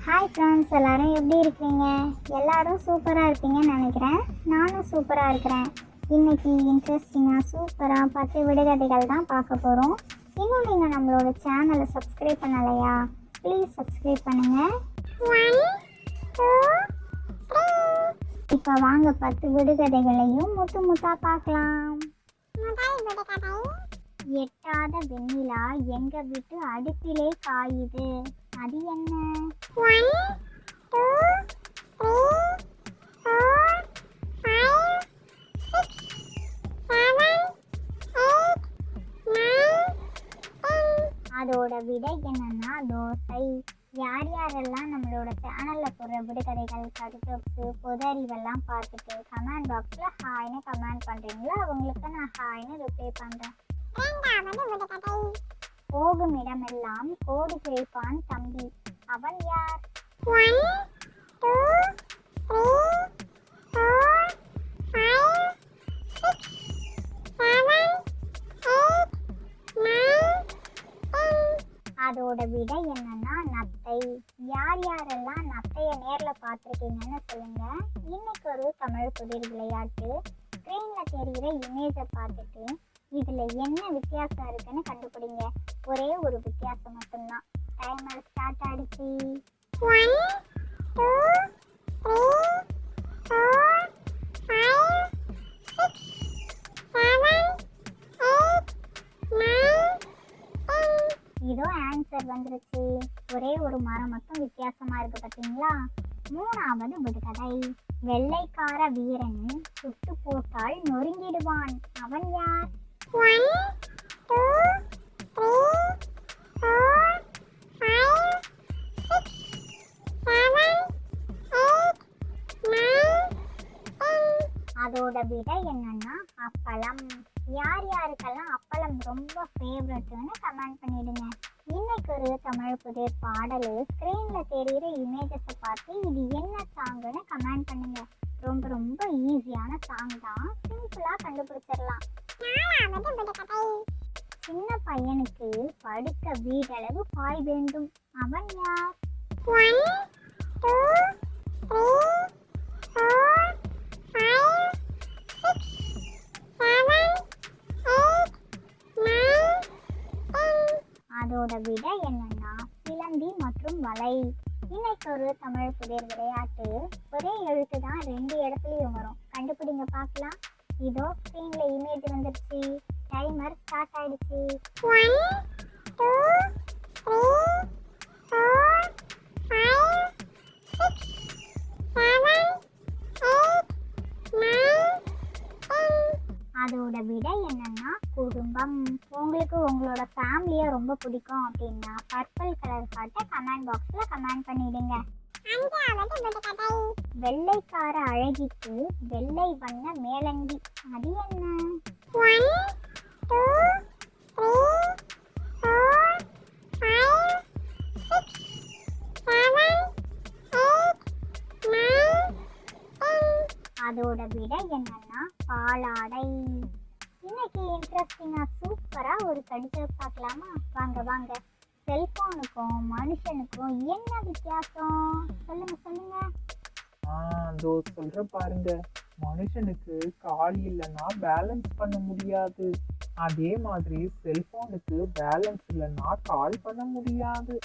Hi friends, எல்லோரும் எப்படி இருக்கீங்க? எல்லோரும் சூப்பராக இருப்பீங்கன்னு நினைக்கிறேன். நானும் சூப்பராக இருக்கிறேன். இன்றைக்கி இன்ட்ரெஸ்டிங்காக சூப்பராக 10 விடுகதைகள் தான் பார்க்க போகிறோம். இன்னும் நீங்கள் நம்மளோட சேனலை சப்ஸ்கிரைப் பண்ணலையா? ப்ளீஸ் சப்ஸ்கிரைப் பண்ணுங்கள். 1 2 3. இப்போ வாங்க 10 விடுகதைகளையும் முத்தாக பார்க்கலாம். முதல் விடுகதை. எட்டாத வெண்ணிலா எங்க வீட்டு அடுப்பிலே காயுது, அது என்ன? 1 2 3 4 5 6 7 8 9 10. அதோட விடை என்னன்னா தோசை. யார் யாரெல்லாம் நம்மளோட சேனலில் போடுற விடுகதைகள், கருத்து, பொது அறிவெல்லாம் பார்த்துட்டு கமெண்ட் பாக்ஸில் ஹாய்னு கமெண்ட் பண்ணுறீங்களோ அவங்களுக்கு நான் ஹாய்னு ரிப்ளை பண்ணுறேன். இரண்டாவது விடுகதை. போகும் இடமெல்லாம் கோடு கிழிப்பான் தம்பி, அவன் யார்? 1 2 3 4 5 6 7 8 9 10. அதோட விடை என்னன்னா நத்தை. யார் யாரெல்லாம் நத்தையை நேரில் பார்த்துருக்கீங்கன்னு சொல்லுங்க. இன்னைக்கு ஒரு தமிழ் புதிர் விளையாட்டு. ஸ்க்ரீனில் தெரிகிற இமேஜை பார்த்துட்டு இதில் என்ன வித்தியாசம் இருக்குன்னு கண்டுபிடிங்க. ஒரே ஒரு வித்தியாசம் மட்டும்தான். டைமர் ஸ்டார்ட் ஆகிடுச்சு. 1 2 3 4 5 6 7 8 9 10. இதோ ஆன்சர் வந்துருச்சு. ஒரே ஒரு மரம் மட்டும் வித்தியாசமாக இருக்குது பார்த்தீங்களா? மூணாவது விடுகதை. வெள்ளைக்கார வீரன் சுட்டு போட்டால் நொறுங்கிடுவான், அவன் யார்? 1 2 3 4 5 6 7 8 9 10. அதோட விடை என்னன்னா அப்பளம். யார் யாருக்கெல்லாம் அப்பளம் ரொம்ப ஃபேவரட்னு கமெண்ட் பண்ணிடுங்க. இன்னைக்கு ஒரு தமிழ் புதிர் பாடல். ஸ்க்ரீனில் தெரிகிற இமேஜஸை பார்த்து இது என்ன சாங்குன்னு கமெண்ட் பண்ணுங்க. ரொம்ப ரொம்ப ஈஸியான சாங் தான், சிம்பிளாக கண்டுபிடிச்சிடலாம். சின்ன பையனுக்கு படுக்க வீடளவு பாய் வேண்டும், அவன் யார்? 1 2 3 4 5 6 7 8 9 10. அதோட விடை என்னன்னா சிலந்தி மற்றும் வலை. இன்னைக்கு ஒரு தமிழ் புதிர் விளையாட்டு. ஒரே எழுத்து தான் 2 இடத்துலையும் வரும். கண்டுபிடிங்க பார்க்கலாம். இதோ ஸ்க்ரீனில் இமேஜ் வந்துருச்சு. டைமர் ஸ்டார்ட் ஆயிடுச்சு. 1 2 3 4 5 6 7 8 9 10. அதோட விடை என்னன்னா குடும்பம். உங்களுக்கு உங்களோட ஃபேமிலியை ரொம்ப பிடிக்கும் அப்படின்னா பர்பிள் கலர் காட்ட கமெண்ட் பாக்ஸில் கமெண்ட் பண்ணிடுங்க. வெள்ளைக்கார அழகிக்கு வெள்ளை வண்ண மேலங்கி, அது என்ன? 1 2 3 4 5 6 7 8 9 10. அதோட விடை என்னன்னா பாலாடை. இன்னைக்கு இன்ட்ரெஸ்டிங்காக சூப்பராக ஒரு கடிச்சு பார்க்கலாமா? வாங்க வாங்க. செல்போனுக்கும் மனுஷனுக்கும் என்ன வித்தியாசம் சொல்லுங்க. அதோ சொல்ற பாருங்க. மனுஷனுக்கு கால் இல்லைன்னா பேலன்ஸ் பண்ண முடியாது. அதே மாதிரி செல்போனுக்கு பேலன்ஸ் இல்லைன்னா கால் பண்ண முடியாது.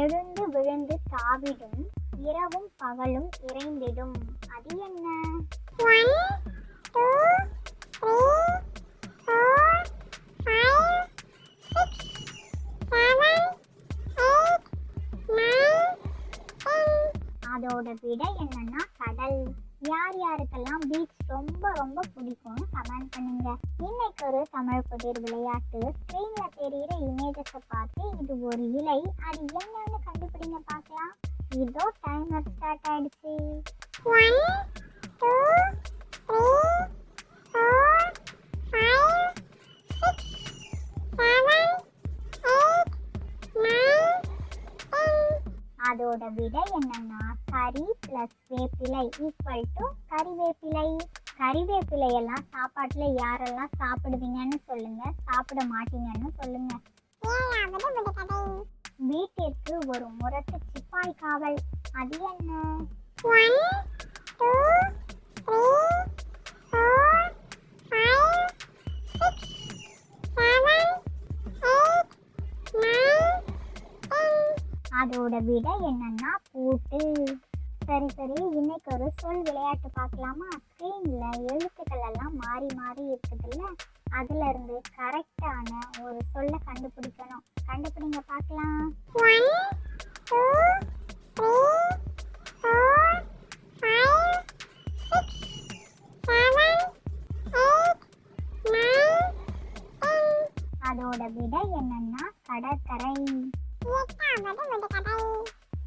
எழுந்து விழுந்து தாவிடும், இரவும் பகலும் இறைந்திடும், அது என்ன? 1 2 3 4 5 6 7 8 9 10. அதோட விடை என்னன்னா கடல். யார் யாருக்கெல்லாம் பீச் ரொம்ப ரொம்ப பிடிக்கும்னு கமெண்ட் பண்ணுங்க. இன்னைக்கு ஒரு தமிழ் புதிர் விளையாட்டு. ஸ்க்ரீனில் தெரிகிற இமேஜஸை பார்த்து இது ஒரு இலை, அது என்னன்னு கண்டுபிடிங்க பார்க்கலாம். இதோ டைமர் ஸ்டார்ட் ஆயிடுச்சு. 1 2 3 4 5 6 7 8 9 10. அதோட விடை என்னன்னா கறி + வேப்பிலை = கறிவேப்பிலை. கறிவேப்பிலை எல்லாம் சாப்பாட்டுல யாரெல்லாம் சாப்பிடுவீங்கன்னு சொல்லுங்க, சாப்பிட மாட்டீங்கன்னு சொல்லுங்க. வீட்டிற்கு ஒரு முரட்டு சிப்பாய் காவல், அது என்ன? 1 2 3 4 5 6 7 8 9 அதோட விட என்னன்னா பூட்டு. சரி சரி, இன்னைக்கு ஒரு சொல் விளையாட்டு பார்க்கலாமா? ஸ்க்ரீன்ல எழுத்துக்கள் எல்லாம் மாறி மாறி இருக்குதுல்ல, அதுல இருந்து கரெக்டான ஒரு சொல்ல கண்டுபிடிக்கணும். கண்டுபிடிங்க பார்க்கலாம். 1 2 3 4 5 6 7 8 9 10. அதோட விட என்னன்னா கடற்கரை.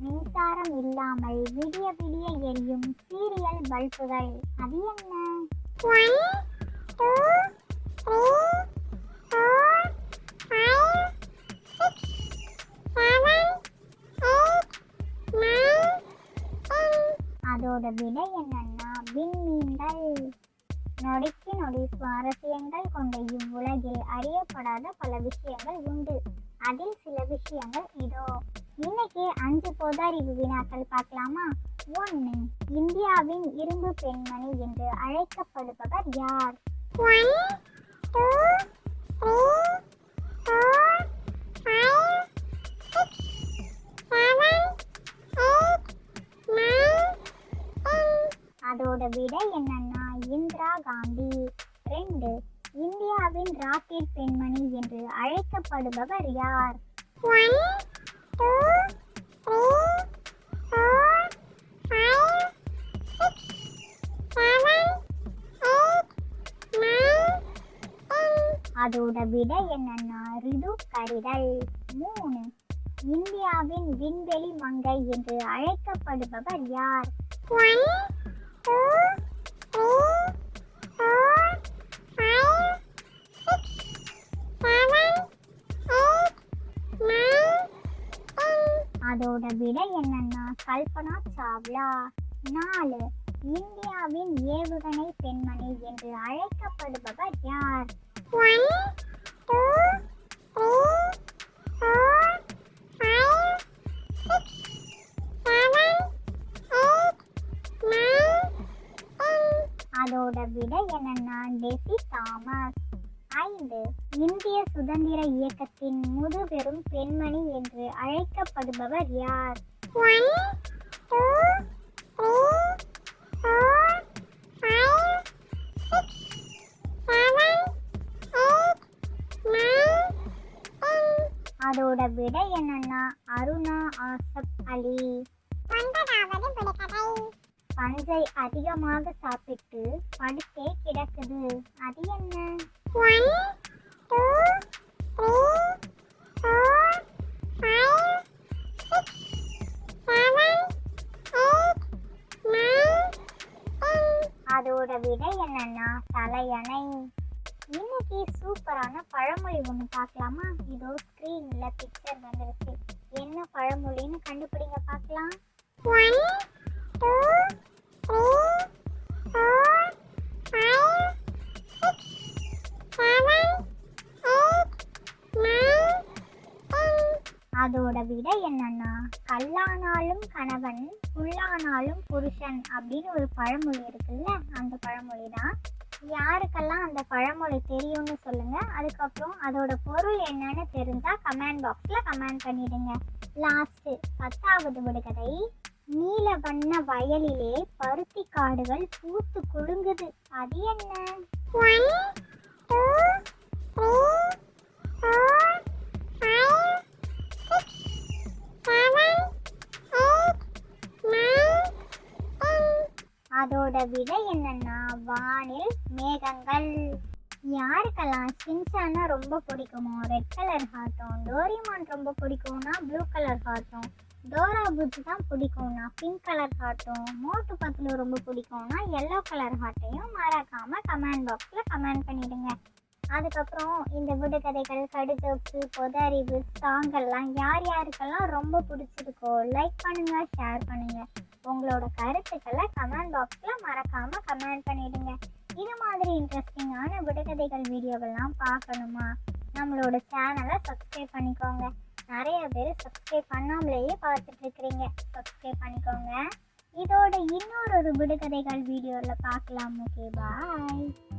மின்சாரம் இல்லாமல் விடிய விடிய எரியும் சீரியல் பல்புகள், அது என்ன? 1 2 3 4 5 6 7 8 9 10. அதோட விட என்னன்னா விண்மீன்கள். நொடிக்கு நொடி சுவாரஸ்யங்கள் கொண்ட இவ்வுலகில் அறியப்படாத பல விஷயங்கள் உண்டு. அதில் சில விஷயங்கள் இதோ. இன்னைக்கு 5 பொது அறிவு வினாக்கள் பார்க்கலாமா? 1. இந்தியாவின் இரும்பு பெண்மணி என்று அழைக்கப்படுபவர் யார்? 1 2 3 4 5 6 7 8 9 10. அதோட விட என்னன்னா இந்திரா காந்தி. 2. இந்தியாவின் ராக்கெட் பெண்மணி என்று அழைக்கப்படுபவர் யார்? 1 2 3 4 5 6 7 8 9 10. அதோட விட என்னன்னா ரிது கரிடல். 3. இந்தியாவின் விண்வெளி மங்கை என்று அழைக்கப்படுபவர் யார்? 1 2 3 4 5 6 7 8 9 10. அதோட விட என்னன்னா கல்பனா சாவ்லா. 4. இந்தியாவின் ஏவுகணை பெண்மணி என்று அழைக்கப்படுபவர் யார்? 1 2 3 4 5 6 7 8 9 10. அதோட விட என்னன்னா டெசி தாமஸ். 5. இந்திய சுதந்திர இயக்கத்தின் முதுபெரும் பெண்மணி என்று அழைக்கப்படுபவர் யார்? 1 2 3 4 5 6 7 8 9 10. அதோட விட என்னன்னா அருணா ஆசப் அலி. 9வது விடுகதை. பஞ்சை அதிகமாக சாப்பிட்டு படுத்தே கிடக்குது, அது என்ன? 1 2 3 4 5 6 7 8 9 10. அதோட விட என்னன்னா தலையணை. இன்னைக்கு சூப்பரான பழமொழி ஒன்று பார்க்கலாமா? இதோ ஸ்க்ரீன்ல பிக்சர் வந்துருச்சு. என்ன பழமொழின்னு கண்டுபிடிங்க பார்க்கலாம். 1 2 3 4 5 6 7 8 9 10. அதோட விட என்னன்னா கல்லானாலும் கணவன் புல்லானாலும் புருஷன் அப்படின்னு ஒரு பழமொழி இருக்குல்ல, அந்த பழமொழி தான். யாருக்கெல்லாம் அந்த பழமொழி தெரியும்னு சொல்லுங்க. அதுக்கப்புறம் அதோட பொருள் என்னன்னு தெரிஞ்சா கமெண்ட் பாக்ஸ்ல கமெண்ட் பண்ணிடுங்க. லாஸ்ட் 10வது விடுகதை. நீல வண்ண வயலிலே பருத்தி காடுகள் பூத்து குலுங்குது, அது என்ன? 1 2 3 4 5 6 7 8 9 10. அதோட விட என்னன்னா வானில் மேகங்கள். யாருக்கெல்லாம் சின்சானா ரொம்ப பிடிக்குமோ ரெட் கலர் ஹார்ட்டும், டோரிமான் ரொம்ப பிடிக்கும்னா ப்ளூ கலர் ஹார்ட்டும், டோரா புஜ் தான் பிடிக்கும்னா பிங்க் கலர் ஹார்ட்டும், மோட்டு பத்லு ரொம்ப பிடிக்கும்னா எல்லோ கலர் ஹார்ட்டையும் மறக்காம கமெண்ட் பாக்ஸ்ல கமெண்ட் பண்ணிடுங்க. அதுக்கப்புறம் இந்த விடுகதைகள், கடுஜோக்ஸு, பொது அறிவு, சாங்கெல்லாம் யார் யாருக்கெல்லாம் ரொம்ப பிடிச்சிருக்கோ லைக் பண்ணுங்க, ஷேர் பண்ணுங்க. உங்களோட கருத்துக்களை கமெண்ட் பாக்ஸில் மறக்காமல் கமெண்ட் பண்ணிடுங்க. இது மாதிரி இன்ட்ரெஸ்டிங்கான விடுகதைகள் வீடியோவெல்லாம் பார்க்கணுமா? நம்மளோட சேனலை சப்ஸ்கிரைப் பண்ணிக்கோங்க. நிறைய பேர் சப்ஸ்கிரைப் பண்ணாமலேயே பார்த்துட்டு இருக்கிறீங்க. சப்ஸ்கிரைப் பண்ணிக்கோங்க. இதோட இன்னொரு விடுகதைகள் வீடியோவில் பார்க்கலாம். ஓகே, பாய்.